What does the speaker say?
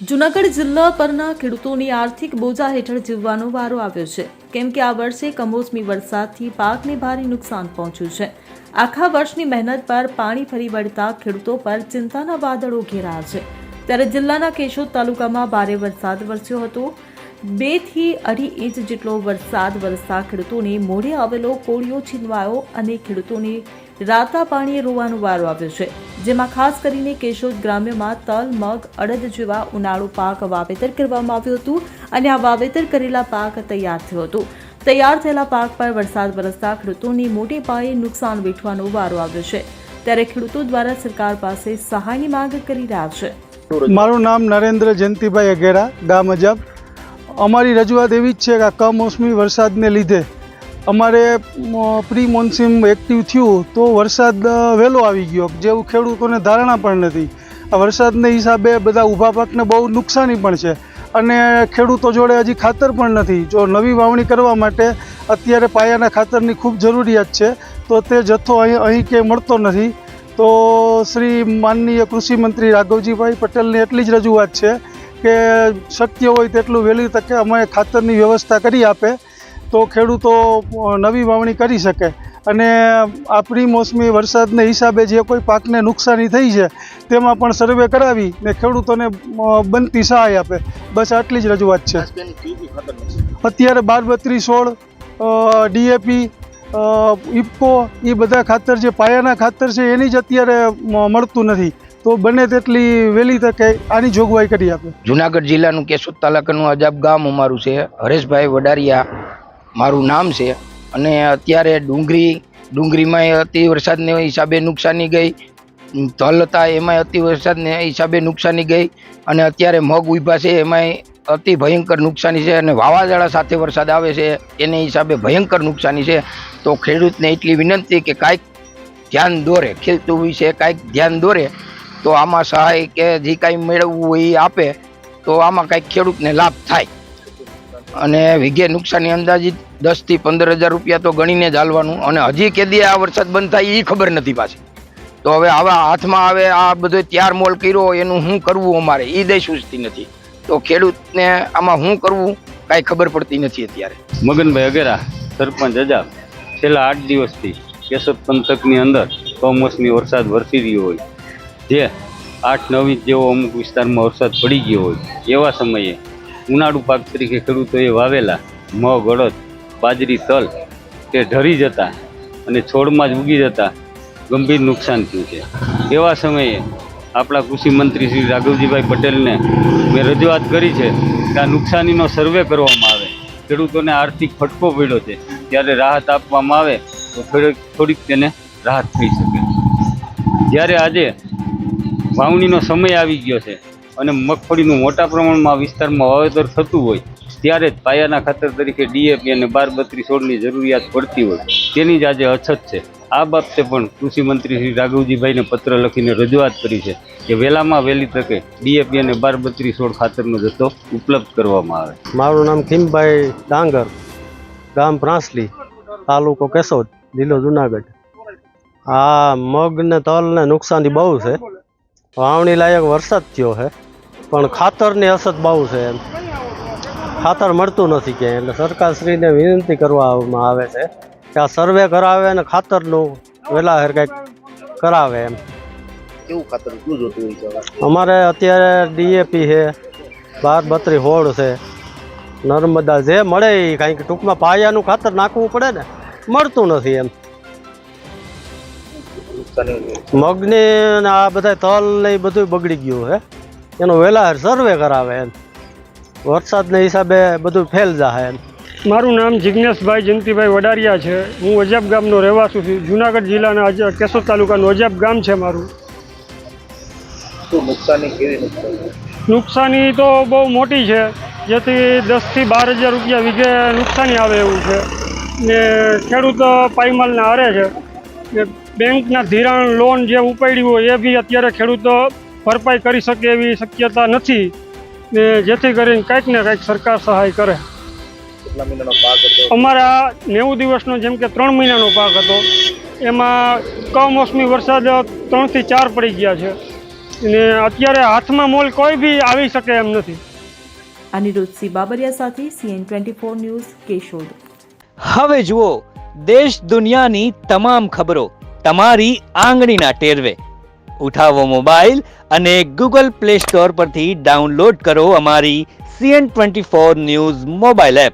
જૂનાગઢ જિલ્લા પરના ખેડૂતોની આર્થિક બોજા હેઠળ જીવવાનો વારો આવ્યો છે, કેમ કે આ વર્ષે કમોસમી વરસાદથી પાકને ભારે નુકસાન પહોંચ્યું છે। આખા વર્ષની મહેનત પર પાણી ફરી વળતા ખેડૂતો પર ચિંતાના વાદળો ઘેરાયા છે। ત્યારે જિલ્લાના કેશોદ તાલુકામાં ભારે વરસાદ વરસ્યો હતો। 2 થી 2.5 ઇંચ જેટલો વરસાદ વરસતા ખેડૂતોને મોઢે આવેલો કોળિયો છીનવાયો અને ખેડૂતોને રાતા પાણીએ રોવાનો વારો આવ્યો છે, જેમાં ખાસ કરીને કેશોદ ગ્રામ્યમાં તલ, મગ, અડદ જેવા ઉનાળુ પાક વાવેતર કરવામાં આવ્યું હતું અને આ વાવેતર કરેલા પાક તૈયાર થયો હતો। તૈયાર થયેલા પાક પર વરસાદ વરસતા ખેડૂતોને મોટે પાયે નુકસાન વેઠવાનો વારો આવ્યો છે। ત્યારે ખેડૂતો દ્વારા સરકાર પાસે સહાયની માંગ કરી રહ્યા છે। મારું નામ નરેન્દ્ર જયંતિભાઈ અઘેરા, ગામ અજાબ। અમારી રજૂઆત એવી જ છે કે કમોસમી વરસાદને લીધે અમારે પ્રી મોન્સૂન એક્ટિવ થયું તો વરસાદ વહેલો આવી ગયો, જેવું ખેડૂતોને ધારણા પણ નથી। આ વરસાદને હિસાબે બધા ઊભા પાકને બહુ નુકસાની પણ છે અને ખેડૂતો જોડે હજી ખાતર પણ નથી। જો નવી વાવણી કરવા માટે અત્યારે પાયાના ખાતરની ખૂબ જરૂરિયાત છે, તો તે જથ્થો અહીં કે મળતો નથી। તો શ્રી માનનીય કૃષિ મંત્રી રાઘવજીભાઈ પટેલની એટલી જ રજૂઆત છે કે શક્ય હોય તેટલું વહેલી તકે અમે ખાતરની વ્યવસ્થા કરી આપે તો ખેડૂતો નવી વાવણી કરી શકે અને આ પ્રી મોસમી વરસાદને હિસાબે જે કોઈ પાકને નુકસાની થઈ છે તેમાં પણ સર્વે કરાવી ને ખેડૂતોને બનતી સહાય આપે। બસ આટલી જ રજૂઆત છે। અત્યારે 12-32-16 DAP ઇફકો એ બધા ખાતર જે પાયાના ખાતર છે એની જ અત્યારે મળતું નથી, તો બને તેટલી વહેલી તકે આની જોગવાઈ કરી આપે। જૂનાગઢ જિલ્લાનું કેશોદ તાલુકાનું અજાબ ગામ અમારું છે। હરેશભાઈ વડારિયા મારું નામ છે અને અત્યારે ડુંગળીમાં અતિ વરસાદને હિસાબે નુકસાની ગઈ, તલ હતા એમાંય અતિ વરસાદને હિસાબે નુકસાની ગઈ અને અત્યારે મગ ઉભા છે એમાંય અતિ ભયંકર નુકસાની છે અને વાવાઝોડા સાથે વરસાદ આવે છે એને હિસાબે ભયંકર નુકસાની છે। તો ખેડૂતને એટલી વિનંતી કે કાંઈક ધ્યાન દોરે, ખેડૂત વિશે કાંઈક ધ્યાન દોરે તો આમાં સહાય કે જે કાંઈ મેળવવું હોય એ આપે તો આમાં કાંઈક ખેડૂતને લાભ થાય। અને વીઘે નુકસાની અંદાજિત 10 થી 15 હજાર રૂપિયા તો ગણીને જ હાલવાનું અને હજી કેદી આ વરસાદ બંધ થાય એ ખબર નથી પાછી। તો હવે આવા હાથમાં આવે આ બધો ત્યાર મોલ કર્યો એનું શું કરવું અમારે એ દઈ સૂચતી નથી, તો ખેડૂતને આમાં શું કરવું કાંઈ ખબર પડતી નથી અત્યારે। મગનભાઈ અઘેરા, સરપંચ અજાબ। છેલ્લા 8 દિવસથી કેશોદ પંથકની અંદર કમોસમી વરસાદ વરસી રહ્યો હોય, જે 8-9 ઇંચ જેવો અમુક વિસ્તારમાં વરસાદ પડી ગયો હોય, એવા સમયે ઉનાળુ પાક તરીકે ખેડૂતોએ વાવેલા મગ, અડદ, બાજરી, તલ તે ઢરી જતા અને છોડમાં જ ઉગી જતા ગંભીર નુકસાન થયું છે। એવા સમયે આપણા કૃષિ મંત્રી શ્રી રાઘવજીભાઈ પટેલને મેં રજૂઆત કરી છે કે આ નુકસાનીનો સર્વે કરવામાં આવે, ખેડૂતોને આર્થિક ફટકો પડ્યો છે ત્યારે રાહત આપવામાં આવે તો થોડીક તેને રાહત થઈ શકે। જ્યારે આજે વાવણીનો સમય આવી ગયો છે અને મગફળીનું મોટા પ્રમાણમાં વિસ્તારમાં વાવેતર થતું હોય ત્યારે જ પાયાના ખાતર તરીકે DAP અને 12-32-16ની જરૂરિયાત પડતી હોય તેની જ આજે અછત છે। આ બાબતે પણ કૃષિ મંત્રી શ્રી રાઘવજીભાઈને પત્ર લખીને રજૂઆત કરી છે કે વહેલામાં વહેલી તકે DAP અને 12-32-16 ખાતરનો જથ્થો ઉપલબ્ધ કરવામાં આવે। મારું નામ ખીમભાઈ ડાંગર, ગામ પ્રાંસલી, તાલુકો કેશોદ, જિલ્લો જુનાગઢ। આ મગ ને તલ ને નુકસાની બહુ છે, વાવણી લાયક વરસાદ થયો છે પણ ખાતરની અછત બહુ છે, એમ ખાતર મળતું નથી ક્યાંય। એટલે સરકારશ્રીને વિનંતી કરવામાં આવે છે કે આ સર્વે કરાવે અને ખાતરનું વહેલા કંઈક કરાવે એમ। કેવું ખાતર શું જોતું હોય છે? અમારે અત્યારે DAP છે, 12-32-16 છે, નર્મદા જે મળે એ કાંઈક ટૂંકમાં પાયાનું ખાતર નાખવું પડે ને, મળતું નથી એમ। મગની ને આ બધા તલ ને એ બધું બગડી ગયું છે, એનો વહેલા સર્વે કરાવે એમ, વરસાદના હિસાબે બધું ફેલ જાય એમ। મારું નામ જિજ્ઞેશભાઈ જયંતિભાઈ વડારિયા છે। હું અજાબ ગામનો રહેવાસી છું। જૂનાગઢ જિલ્લાના કેશોદ તાલુકાનું અજાબ ગામ છે મારું। નુકસાની તો બહુ મોટી છે, જેથી 10 થી 12 હજાર રૂપિયા વીઘે નુકસાની આવે એવું છે ને ખેડૂત પાયમાલને હારે છે ને બેંકના ધિરાણ લોન જે ઉપાડ્યું હોય એ બી અત્યારે ખેડૂતો ભરપાઈ કરી શકે એવી શક્યતા નથી ને જેથી કરીને કંઈક ને કંઈક સરકાર સહાય કરે। અમારા 90 દિવસનો જેમ કે 3 મહિનાનો પાક હતો, એમાં કમોસમી વરસાદ 3 થી 4 પડી ગયા છે ને અત્યારે હાથમાં મોલ કોઈ બી આવી શકે એમ નથી. અનિરુદ્ધસિંહ બાબરિયા સાથે CN24 ન્યૂઝ કેશોદ. હવે જુઓ દેશ દુનિયાની તમામ ખબરો તમારી આંગળીના ટેરવે. ઉઠાવો મોબાઈલ અને ગૂગલ પ્લે સ્ટોર પરથી ડાઉનલોડ કરો અમારી CN24 ન્યૂઝ મોબાઈલ એપ.